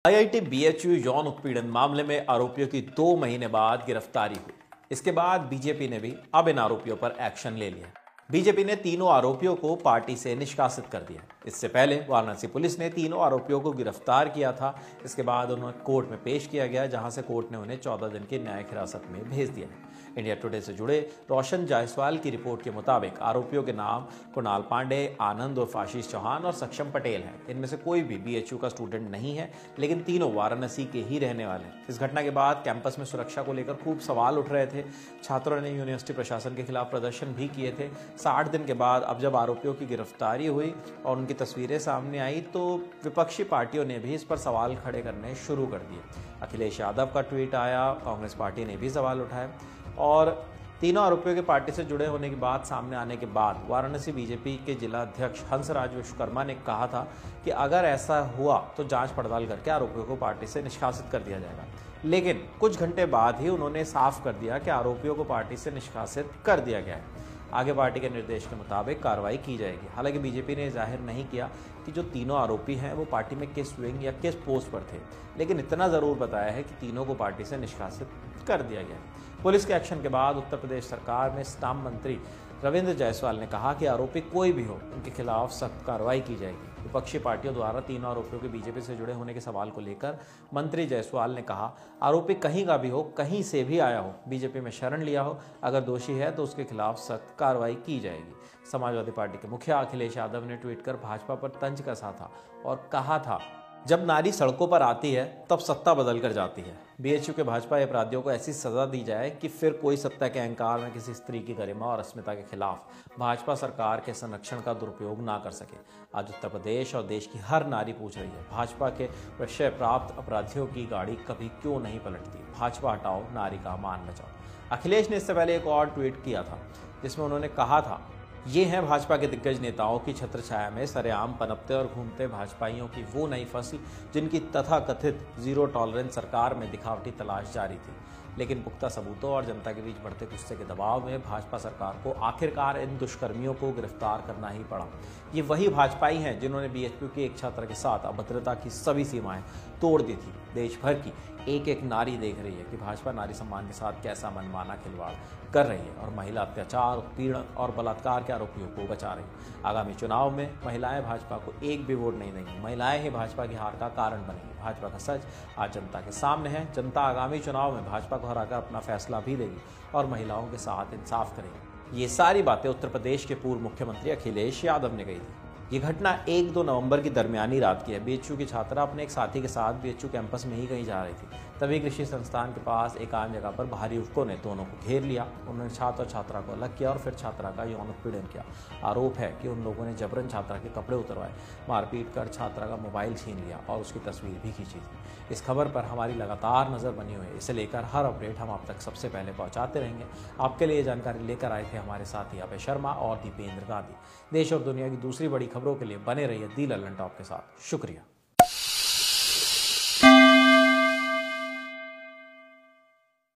IIT BHU यौन उत्पीड़न मामले में आरोपियों की 2 महीने बाद गिरफ्तारी हुई। इसके बाद बीजेपी ने भी अब इन आरोपियों पर एक्शन ले लिया। बीजेपी ने तीनों आरोपियों को पार्टी से निष्कासित कर दिया। इससे पहले वाराणसी पुलिस ने तीनों आरोपियों को गिरफ्तार किया था। इसके बाद उन्हें कोर्ट में पेश किया गया, जहां से कोर्ट ने उन्हें 14 दिन की न्यायिक हिरासत में भेज दिया। इंडिया टुडे से जुड़े रोशन जायसवाल की रिपोर्ट के मुताबिक आरोपियों के नाम कुणाल पांडे, आनंद उर्फ आशीष चौहान और सक्षम पटेल हैं। इनमें से कोई भी बीएचयू का स्टूडेंट नहीं है, लेकिन तीनों वाराणसी के ही रहने वाले हैं। इस घटना के बाद कैंपस में सुरक्षा को लेकर खूब सवाल उठ रहे थे। छात्रों ने यूनिवर्सिटी प्रशासन के खिलाफ प्रदर्शन भी किए थे। 60 दिन के बाद अब जब आरोपियों की गिरफ्तारी हुई और उनकी तस्वीरें सामने आई, तो विपक्षी पार्टियों ने भी इस पर सवाल खड़े करने शुरू कर दिए। अखिलेश यादव का ट्वीट आया, कांग्रेस पार्टी ने भी सवाल उठाए और तीनों आरोपियों के पार्टी से जुड़े होने की बात सामने आने के बाद वाराणसी बीजेपी के जिला अध्यक्ष हंसराज विश्वकर्मा ने कहा था कि अगर ऐसा हुआ तो जांच पड़ताल करके आरोपियों को पार्टी से निष्कासित कर दिया जाएगा। लेकिन कुछ घंटे बाद ही उन्होंने साफ कर दिया कि आरोपियों को पार्टी से निष्कासित कर दिया गया है। आगे पार्टी के निर्देश के मुताबिक कार्रवाई की जाएगी। हालांकि बीजेपी ने जाहिर नहीं किया कि जो तीनों आरोपी हैं वो पार्टी में किस विंग या किस पोस्ट पर थे, लेकिन इतना ज़रूर बताया है कि तीनों को पार्टी से निष्कासित कर दिया गया। पुलिस के एक्शन के बाद उत्तर प्रदेश सरकार में स्टाम्प मंत्री रविंद्र जायसवाल ने कहा कि आरोपी कोई भी हो, उनके खिलाफ सख्त कार्रवाई की जाएगी। विपक्षी पार्टियों द्वारा तीनों आरोपियों के बीजेपी से जुड़े होने के सवाल को लेकर मंत्री जायसवाल ने कहा, आरोपी कहीं का भी हो, कहीं से भी आया हो, बीजेपी में शरण लिया हो, अगर दोषी है तो उसके खिलाफ सख्त कार्रवाई की जाएगी। समाजवादी पार्टी के मुखिया अखिलेश यादव ने ट्वीट कर भाजपा पर तंज कसा था और कहा था, जब नारी सड़कों पर आती है तब सत्ता बदल कर जाती है। बीएचयू के भाजपा अपराधियों को ऐसी सजा दी जाए कि फिर कोई सत्ता के अहंकार में किसी स्त्री की गरिमा और अस्मिता के खिलाफ भाजपा सरकार के संरक्षण का दुरुपयोग ना कर सके। आज उत्तर प्रदेश और देश की हर नारी पूछ रही है, भाजपा के विषय प्राप्त अपराधियों की गाड़ी कभी क्यों नहीं पलटती? भाजपा हटाओ, नारी का मान बचाओ। अखिलेश ने इससे पहले एक और ट्वीट किया था, जिसमें उन्होंने कहा था, ये हैं भाजपा के दिग्गज नेताओं की छत्रछाया में सरेआम पनपते और घूमते भाजपाइयों की वो नई फसल जिनकी तथाकथित जीरो टॉलरेंस सरकार में दिखावटी तलाश जारी थी। लेकिन पुख्ता सबूतों और जनता के बीच बढ़ते गुस्से के दबाव में भाजपा सरकार को आखिरकार इन दुष्कर्मियों को गिरफ्तार करना ही पड़ा। ये वही भाजपाई हैं जिन्होंने बीएचयू के एक छात्र के साथ अभद्रता की सभी सीमाएं तोड़ दी थी। देश भर की एक एक नारी देख रही है कि भाजपा नारी सम्मान के साथ कैसा मनमाना खिलवाड़ कर रही है और महिला अत्याचार, उत्पीड़न और बलात्कार के आरोपियों को बचा रही है। आगामी चुनाव में महिलाएं भाजपा को एक भी वोट नहीं देंगी। महिलाएं ही भाजपा की हार का कारण बनेंगी। भाजपा का सच आज जनता के सामने है। जनता आगामी चुनाव में भाजपा को हराकर अपना फैसला भी देगी और महिलाओं के साथ इंसाफ करेगी। ये सारी बातें उत्तर प्रदेश के पूर्व मुख्यमंत्री अखिलेश यादव ने कही थी। ये घटना 1-2 नवंबर की दरमियानी रात की है। बीएचयू की छात्रा अपने एक साथी के साथ बीएचयू कैंपस में ही कहीं जा रही थी। तभी कृषि संस्थान के पास एक आम जगह पर बाहरी युवकों ने दोनों को घेर लिया। उन्होंने छात्र और छात्रा को अलग किया और फिर छात्रा का यौन उत्पीड़न किया। आरोप है कि उन लोगों ने जबरन छात्रा के कपड़े उतरवाए, मारपीट कर छात्रा का मोबाइल छीन लिया और उसकी तस्वीर भी खींची थी। इस खबर पर हमारी लगातार नज़र बनी हुई है। इसे लेकर हर अपडेट हम आप तक सबसे पहले पहुंचाते रहेंगे। आपके लिए जानकारी लेकर आए थे हमारे साथी अभय शर्मा और दीपेंद्र गांधी। देश और दुनिया की दूसरी बड़ी खबरों के लिए बने रहिए दी लल्लन टॉप के साथ। शुक्रिया।